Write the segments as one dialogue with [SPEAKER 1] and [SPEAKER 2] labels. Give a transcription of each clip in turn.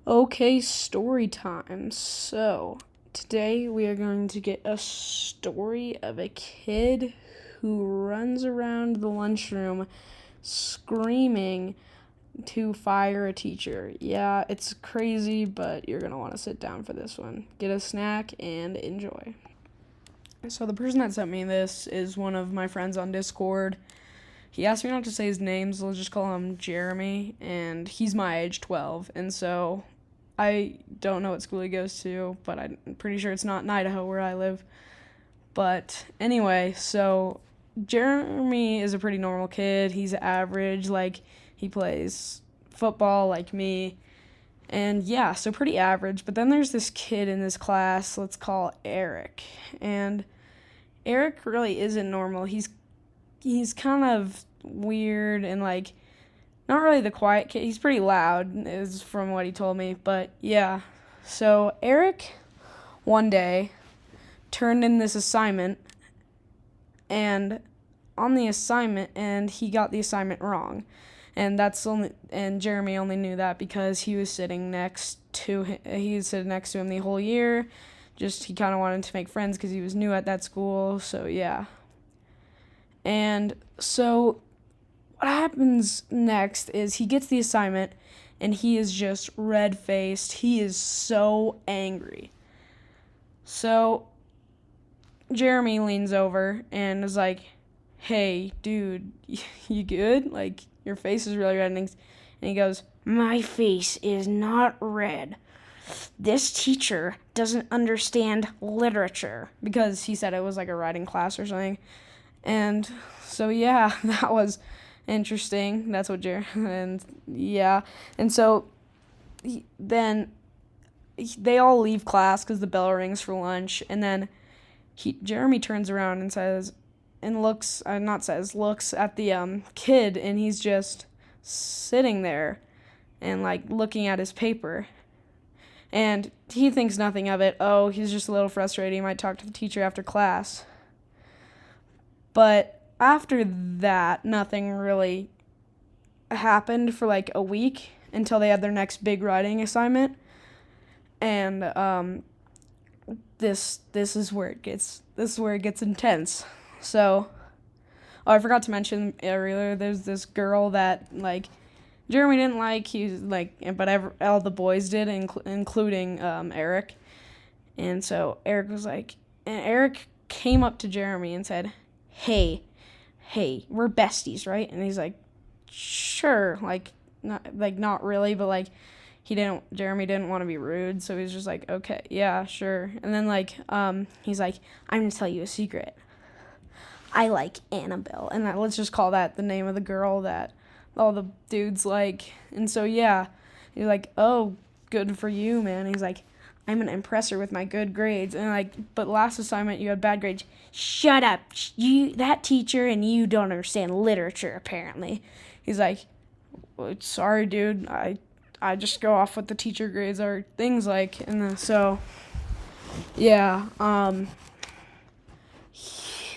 [SPEAKER 1] Okay, story time. So, today we are going to get a story of a kid who runs around the lunchroom screaming to fire a teacher. Yeah, it's crazy, but you're going to want to sit down for this one. Get a snack and enjoy. So, the person that sent me this is one of my friends on Discord. He asked me not to say his name, so let's just call him Jeremy, and he's my age, 12, and so I don't know what school he goes to, but I'm pretty sure it's not in Idaho where I live. But anyway, so Jeremy is a pretty normal kid. He's average, like he plays football like me. And yeah, so pretty average. But then there's this kid in this class, let's call Eric. And Eric really isn't normal. He's kind of weird and like not really the quiet kid. He's pretty loud, is from what he told me. But yeah, so Eric one day turned in this assignment, and on the assignment, and he got the assignment wrong, and Jeremy only knew that because he was sitting next to him. He was sitting next to him the whole year. Just he kind of wanted to make friends because he was new at that school. So yeah, and so what happens next is he gets the assignment and he is just red faced. He is so angry. So Jeremy leans over and is like, "Hey, dude, you good? Like, your face is really red." And he goes, "My face is not red. This teacher doesn't understand literature." Because he said it was like a writing class or something. And so, yeah, that was interesting. That's what and yeah. And so then they all leave class because the bell rings for lunch. And then Jeremy turns around and says, and looks, not says, looks at the kid, and he's just sitting there and like looking at his paper. And he thinks nothing of it. Oh, he's just a little frustrated. He might talk to the teacher after class. But after that, nothing really happened for like a week until they had their next big writing assignment. And this is where it gets intense. So, oh, I forgot to mention earlier. There's this girl that like Jeremy didn't like. He's like, but all the boys did, including Eric. And so Eric came up to Jeremy and said, "Hey, we're besties, right?" And he's like, "Sure." Not really, but like Jeremy didn't want to be rude, so he's just like, "Okay, yeah, sure." And then he's like, "I'm going to tell you a secret. I like Annabelle." And let's just call that the name of the girl that all the dudes like. And so yeah, he's like, "Oh, good for you, man." And he's like, "I'm gonna impress her with my good grades." And like, "But last assignment you had bad grades." "Shut up! That teacher and you don't understand literature apparently." He's like, "Well, sorry, dude. I just go off what the teacher grades are." Things like, and so yeah.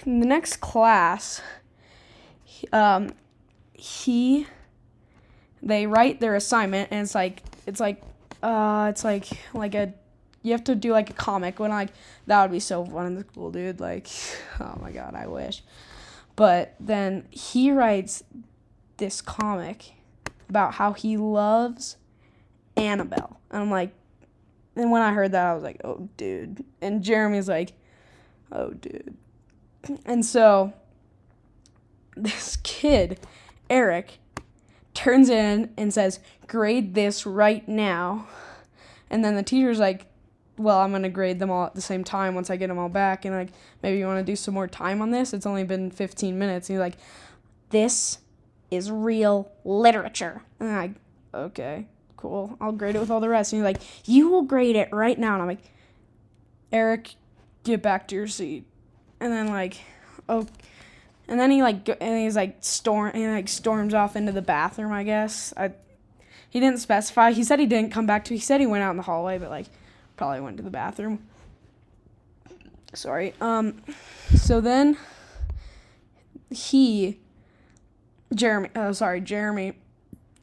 [SPEAKER 1] In the next class, um, he they write their assignment, and it's like a you have to do like a comic. When like that would be so fun in the school, dude. Like, oh my god, I wish. But then he writes this comic about how he loves Annabelle, and I'm like, and when I heard that, I was like, oh dude. And Jeremy's like, oh dude. And so this kid, Eric, turns in and says, "Grade this right now." And then the teacher's like, "Well, I'm going to grade them all at the same time once I get them all back. And like, maybe you want to do some more time on this? It's only been 15 minutes. And he's like, "This is real literature." And I'm like, "Okay, cool. I'll grade it with all the rest." And he's like, "You will grade it right now." And I'm like, "Eric, get back to your seat." And then like, oh, and then he storms off into the bathroom, I guess. He didn't specify. He said he didn't come back to. He said he went out in the hallway, but like probably went to the bathroom. Sorry. So then Jeremy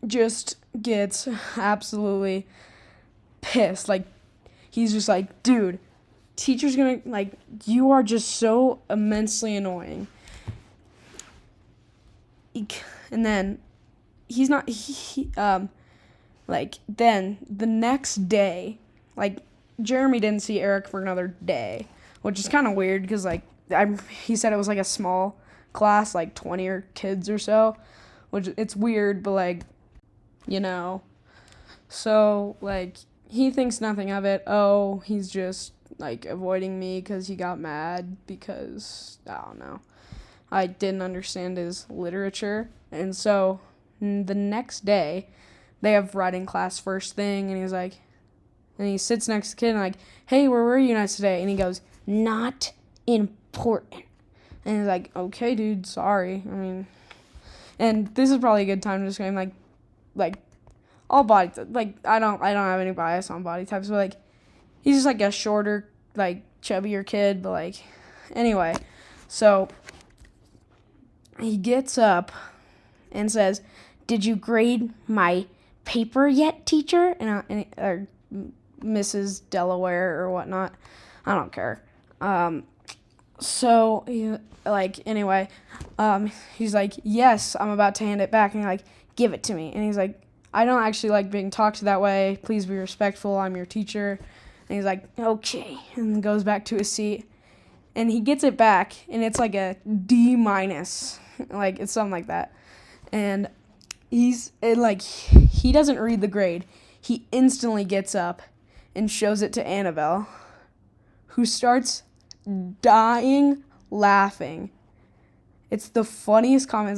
[SPEAKER 1] just gets absolutely pissed. Like, he's just like, dude, teacher's gonna, like, you are just so immensely annoying. And then he's not, like, then the next day, like, Jeremy didn't see Eric for another day, which is kind of weird because, like, he said it was, like, a small class, like, 20 kids or so, which it's weird, but, like, you know. So, like, he thinks nothing of it. Oh, he's just, like, avoiding me because he got mad because, I don't know, I didn't understand his literature. And so the next day, they have writing class first thing, and he's like, and he sits next to the kid and like, hey, where were you guys today? And he goes, not important. And he's like, okay, dude, sorry. I mean, and this is probably a good time to just go like all body, like, I don't have any bias on body types, but, like, he's just, like, a shorter, like, chubbier kid, but, like, anyway, so he gets up and says, did you grade my paper yet, teacher? Or Mrs. Delaware or whatnot. I don't care. So, anyway, he's like, yes, I'm about to hand it back. And he's like, give it to me. And he's like, I don't actually like being talked to that way. Please be respectful. I'm your teacher. And he's like, okay. And goes back to his seat. And he gets it back, and it's like a D-. Like, it's something like that. And he doesn't read the grade. He instantly gets up and shows it to Annabelle, who starts dying laughing. It's the funniest comment.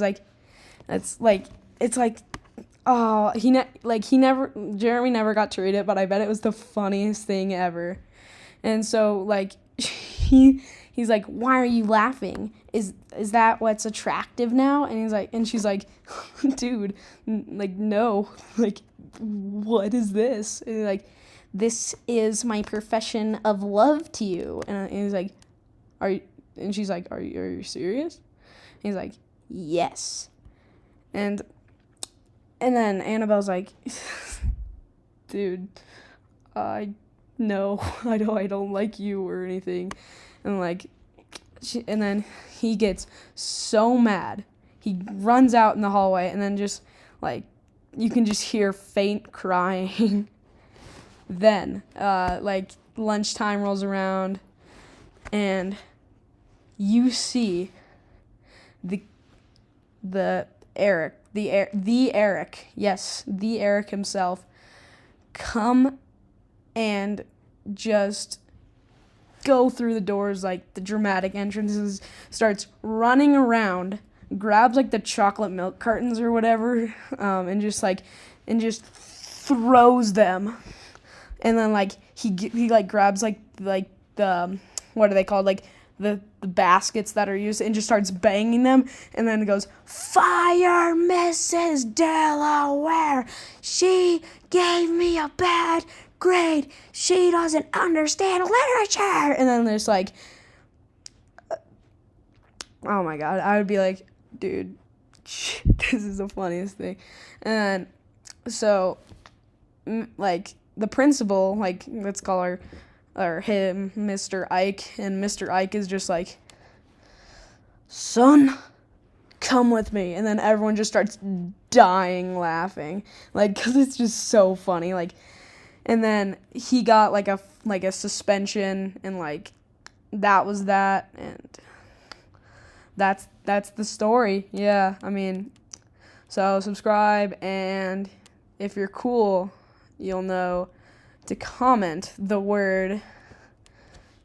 [SPEAKER 1] Jeremy never got to read it, but I bet it was the funniest thing ever. And so, like, he's like, why are you laughing? Is that what's attractive now? And she's like, dude, like, no, like, what is this? And he's like, this is my profession of love to you. And he's like, are you? And she's like, are you serious? And he's like, yes. And then Annabelle's like, dude, no, I don't like you or anything. And, like, and then he gets so mad. He runs out in the hallway, and then just, like, you can just hear faint crying. Then, like, lunchtime rolls around, and you see the Eric, yes, the Eric himself, come and just go through the doors, like the dramatic entrances, starts running around, grabs, like, the chocolate milk cartons or whatever, and just throws them. And then, like, he grabs, like the, what are they called, like, the baskets that are used, and just starts banging them, and then it goes, fire Mrs. Delaware, she gave me a bad grade, she doesn't understand literature. And then there's, like, oh my god, I would be like, dude, this is the funniest thing. And so, like, the principal, like, let's call her or him Mr. Ike, and Mr. Ike is just like, son, come with me. And then everyone just starts dying laughing, like, because it's just so funny. Like, and then he got like a suspension, and, like, that was that. And that's the story. Yeah, I mean, so subscribe, and if you're cool, you'll know to comment the word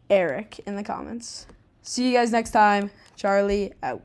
[SPEAKER 1] Eric in the comments. See you guys next time. Charlie out.